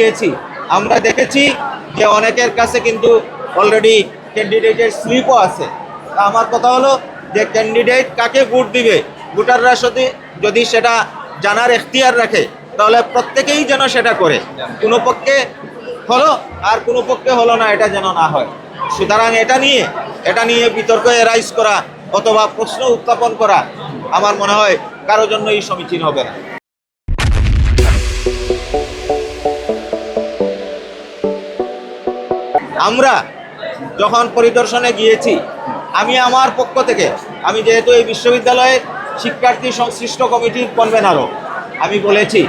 দিয়েছি আমরা দেখেছি যে অনেকের কাছে কিন্তু অলরেডি ক্যান্ডিডেটের স্লিপও আছে। তা আমার কথা হলো যে ক্যান্ডিডেট কাকে ভোট দিবে ভোটাররা যদি সেটা জানার এখতিয়ার রাখে তাহলে প্রত্যেকেই যেন সেটা করে, কোনো পক্ষে হলো আর কোনো পক্ষে হলো না, এটা যেন না হয়। সুতরাং এটা নিয়ে বিতর্ক এরাইজ করা অথবা প্রশ্ন উত্থাপন করা আমার মনে হয় কারো জন্যই সমীচীন হবে না। আমরা যখন পরিদর্শনে গিয়েছি আমি আমার পক্ষ থেকে, আমি যেহেতু এই বিশ্ববিদ্যালয়ের শিক্ষার্থী সংশ্লিষ্ট কমিটির কনভেনারও, আমি বলেছি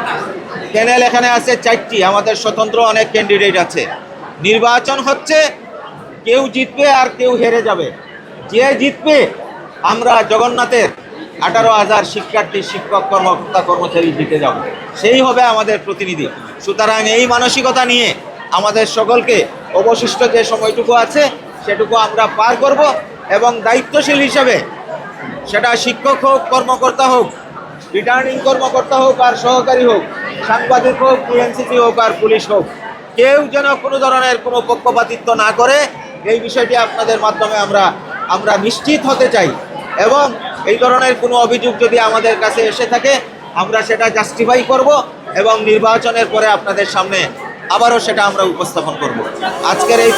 প্যানেল এখানে আছে 4টি, আমাদের স্বতন্ত্র অনেক ক্যান্ডিডেট আছে। নির্বাচন হচ্ছে কেউ জিতবে আর কেউ হেরে যাবে। যে জিতবে আমরা জগন্নাথের 18,000 শিক্ষার্থী শিক্ষক কর্মকর্তা কর্মচারী জিতে যাব, সেই হবে আমাদের প্রতিনিধি। সুতরাং এই মানসিকতা নিয়ে আমাদের সকলকে অবশিষ্ট যে সময়টুকু আছে সেটুকু আমরা পার করব এবং দায়িত্বশীল হিসাবে, সেটা শিক্ষক হোক, কর্মকর্তা হোক, রিটার্নিং কর্মকর্তা হোক আর সহকারী হোক, সাংবাদিক হোক, এনসিসি হোক আর পুলিশ হোক, কেউ যেন কোনো ধরনের কোনো পক্ষপাতিত্ব না করে, এই বিষয়টি আপনাদের মাধ্যমে আমরা নিশ্চিত হতে চাই। এবং এই ধরনের কোনো অভিযোগ যদি আমাদের কাছে এসে থাকে আমরা সেটা জাস্টিফাই করব এবং নির্বাচনের পরে আপনাদের সামনে আবারও সেটা আমরা উপস্থাপন করব। আজকের এই